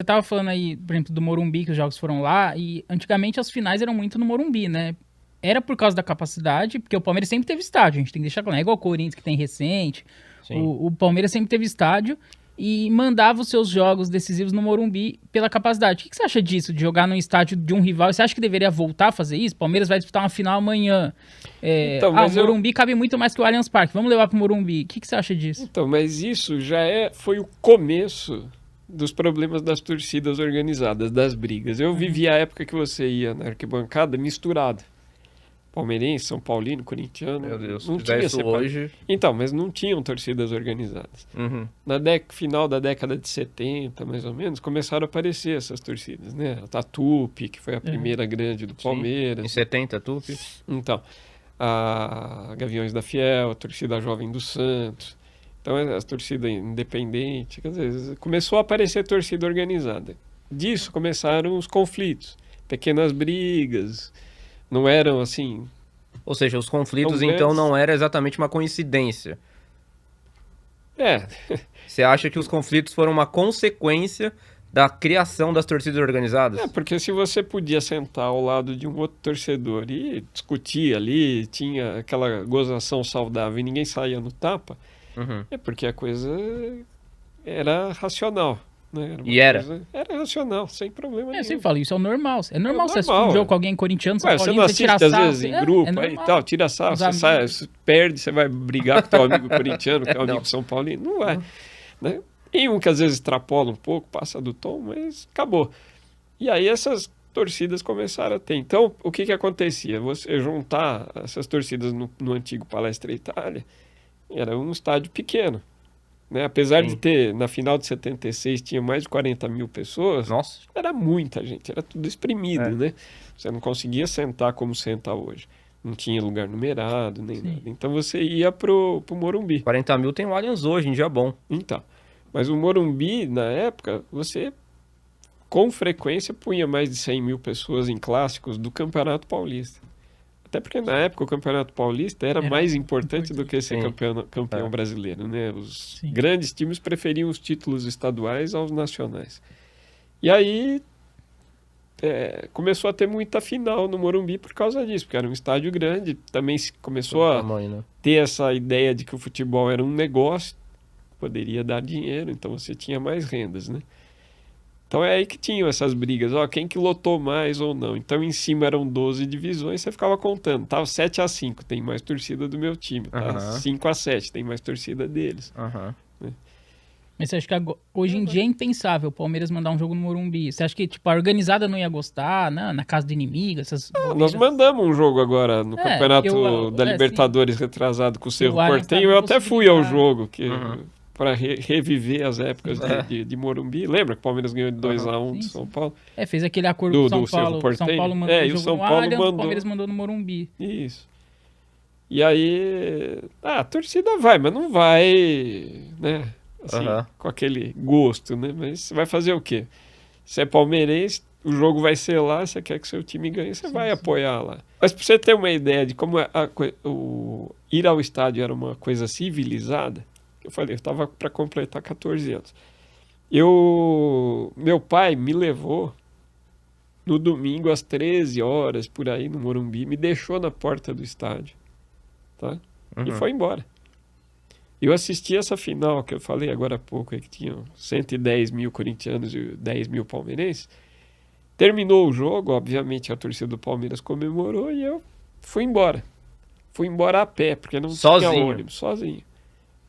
Você tava falando aí, por exemplo, do Morumbi, que os jogos foram lá, e antigamente as finais eram muito no Morumbi, né? Era por causa da capacidade, porque o Palmeiras sempre teve estádio, a gente tem que deixar claro, não é igual o Corinthians que tem recente. Sim. O Palmeiras sempre teve estádio e mandava os seus jogos decisivos no Morumbi pela capacidade. O que você acha disso, de jogar num estádio de um rival? Você acha que deveria voltar a fazer isso? O Palmeiras vai disputar uma final amanhã. Então, O Morumbi cabe muito mais que o Allianz Parque, vamos levar pro Morumbi. O que você acha disso? Então, mas isso já foi o começo dos problemas das torcidas organizadas, das brigas. Eu vivi a época que você ia na arquibancada misturado. Palmeirense, São Paulino, corintiano. Meu Deus, não se tinha tivesse hoje... Então, mas não tinham torcidas organizadas. Uhum. Final da década de 70, mais ou menos, começaram a aparecer essas torcidas, né? A Tupi, que foi a primeira grande do Palmeiras. Em 70, Tupi. Então, a Gaviões da Fiel, a torcida Jovem do Santos. Então, as torcidas independentes, quer dizer, começou a aparecer torcida organizada. Disso começaram os conflitos, pequenas brigas, não eram assim... Ou seja, os conflitos, tão então, grandes. não era exatamente uma coincidência. É, Você acha que os conflitos foram uma consequência da criação das torcidas organizadas? porque se você podia sentar ao lado de um outro torcedor e discutir ali, tinha aquela gozação saudável e ninguém saía no tapa, Uhum. é porque a coisa era racional. Né? Era racional, sem problema Eu nenhum. sempre falo, isso é o normal. É normal você assistir normal, um jogo com alguém corintiano, São Ué, você Paulino, não você tirar assiste às sarro. vezes em grupo aí e normal. tal, tira sarro, Os você sai, amigos. você perde, você vai brigar com teu amigo corintiano, que é o Não. amigo São Paulino. Não vai. Né? Tem um que às vezes extrapola um pouco, passa do tom, mas acabou. E aí essas torcidas começaram a ter. Então, o que acontecia? Você juntar essas torcidas no antigo Palestra Itália, era um estádio pequeno. Né? Apesar Sim. de ter, na final de 76, tinha mais de 40 mil pessoas, Nossa. era muita gente, era tudo espremido, É. né? Você não conseguia sentar como senta hoje. Não tinha lugar numerado, nem nada. Então você ia pro Morumbi. 40 mil tem o Allianz hoje, em dia bom. Então, mas o Morumbi, na época, você com frequência punha mais de 100 mil pessoas em clássicos do Campeonato Paulista. Até porque na época o Campeonato Paulista era mais importante do que ser Sim. campeão É. brasileiro, né? Os Sim. grandes times preferiam os títulos estaduais aos nacionais. E aí começou a ter muita final no Morumbi por causa disso, porque era um estádio grande. Também se começou a Tamanho, né? ter essa ideia de que o futebol era um negócio, poderia dar dinheiro, então você tinha mais rendas, né? Então é aí que tinham essas brigas, quem que lotou mais ou não. Então em cima eram 12 divisões, você ficava contando, tá 7-5, tem mais torcida do meu time, tá Aham. 5-7, tem mais torcida deles. Aham. Mas você acha que hoje em dia é impensável o Palmeiras mandar um jogo no Morumbi? Você acha que tipo, a organizada não ia gostar, né? Na casa do inimigo, essas Nós mandamos um jogo agora no campeonato eu- da sim. Libertadores retrasado com o Cerro o Allianz Porteño, tava eu até fui ao possibilitado. jogo, Uhum. para reviver as épocas de Morumbi. Lembra que o Palmeiras ganhou de 2-1 do Sim, São sim. Paulo? Fez aquele acordo com Do o São Cerro Paulo. São Porteño. Paulo mandou E o o jogo São no Paulo Allianz, o mandou. Palmeiras mandou no Morumbi. Isso. E aí, a torcida vai, mas não vai, né? Assim, Aham. com aquele gosto, né? Mas você vai fazer o quê? Você é palmeirense, o jogo vai ser lá, você quer que seu time ganhe, você vai apoiar lá. Mas pra você ter uma ideia de como ir ao estádio era uma coisa civilizada, eu falei, eu estava para completar 14 anos. Meu pai me levou no domingo às 13 horas, por aí, no Morumbi, me deixou na porta do estádio, tá? E Uhum. foi embora. Eu assisti essa final que eu falei agora há pouco, aí, que tinham 110 mil corintianos e 10 mil palmeirenses. Terminou o jogo, obviamente a torcida do Palmeiras comemorou e eu fui embora. Fui embora a pé, porque não tinha Sozinho? ônibus, sozinho.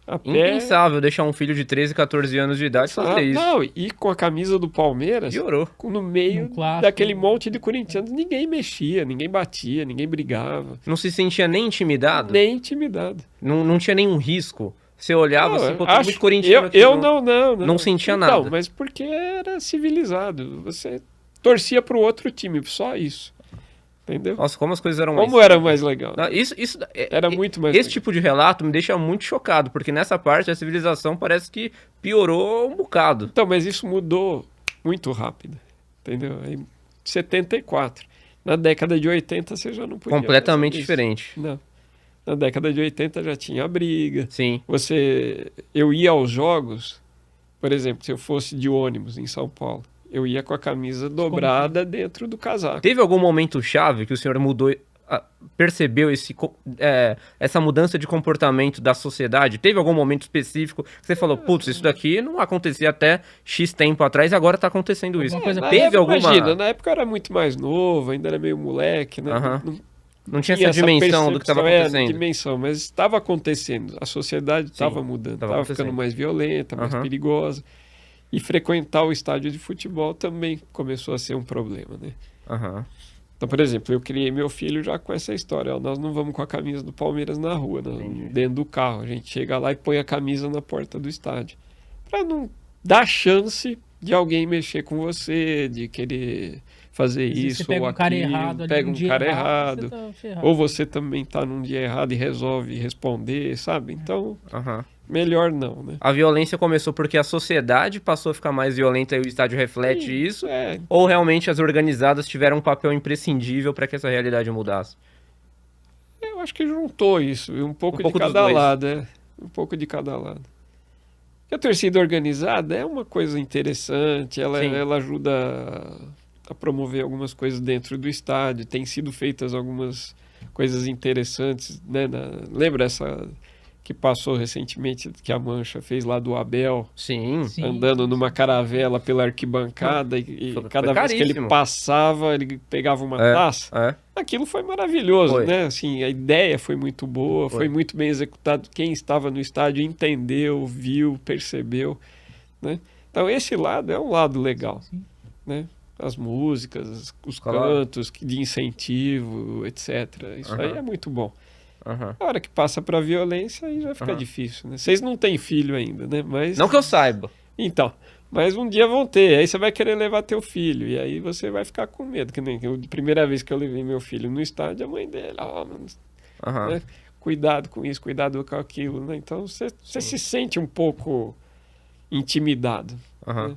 A pé. Impensável deixar um filho de 13, 14 anos de idade fazer isso. Não, e com a camisa do Palmeiras, Piorou. no meio Num clássico. daquele monte de corintianos, ninguém mexia, ninguém batia, ninguém brigava, Não se sentia nem intimidado? nem intimidado. Não tinha nenhum risco? Você olhava assim, pô, tem acho, muito corintiano aqui, eu não. não. Não sentia então, nada. mas porque era civilizado. Você torcia pro outro time, só isso. Entendeu? Nossa, como as coisas eram mais... Como era mais legal. Não, Era muito mais Esse legal. tipo de relato me deixa muito chocado, porque nessa parte a civilização parece que piorou um bocado. Então, mas isso mudou muito rápido. Entendeu? Aí, 74. Na década de 80 você já não podia Completamente fazer isso. diferente. Não. Na década de 80 já tinha briga. Sim. Eu ia aos jogos, por exemplo, se eu fosse de ônibus em São Paulo, eu ia com a camisa dobrada dentro do casaco. Teve algum momento chave que o senhor mudou, percebeu essa mudança de comportamento da sociedade? Teve algum momento específico que você falou, putz, isso daqui não acontecia até X tempo atrás e agora tá acontecendo isso? Alguma coisa Teve alguma... Imagina, na época eu era muito mais novo, ainda era meio moleque, né? Não tinha essa dimensão do que estava acontecendo. Dimensão, mas estava acontecendo. A sociedade estava mudando, estava ficando mais violenta, mais perigosa. E frequentar o estádio de futebol também começou a ser um problema, né? Então, por exemplo, eu criei meu filho já com essa história. Ó, nós não vamos com a camisa do Palmeiras na rua, dentro do carro. A gente chega lá e põe a camisa na porta do estádio. Para não dar chance de alguém mexer com você, de querer fazer isso ou aquilo. Pega um cara errado. Ou você também tá num dia errado e resolve responder, sabe? Então, melhor não, né? A violência começou porque a sociedade passou a ficar mais violenta e o estádio reflete isso? Ou realmente as organizadas tiveram um papel imprescindível para que essa realidade mudasse? Eu acho que juntou isso, um pouco de cada lado, um pouco de cada lado. E a torcida organizada é uma coisa interessante, ela ajuda a promover algumas coisas dentro do estádio, tem sido feitas algumas coisas interessantes, né? Lembra essa que passou recentemente, que a Mancha fez lá do Abel, andando numa caravela pela arquibancada e cada vez que ele passava, ele pegava uma taça. Aquilo foi maravilhoso, né? Assim, a ideia foi muito boa, foi muito bem executado. Quem estava no estádio entendeu, viu, percebeu, né? Então esse lado é um lado legal, né? As músicas, os cantos de incentivo, etc. Isso aí é muito bom. A hora que passa pra violência, aí já fica difícil, né? Vocês não têm filho ainda, né? Mas... Não que eu saiba. Então, mas um dia vão ter. Aí você vai querer levar teu filho. E aí você vai ficar com medo. Que nem a primeira vez que eu levei meu filho no estádio, a mãe dele, né? Cuidado com isso, cuidado com aquilo, né? Então você se sente um pouco intimidado. Né?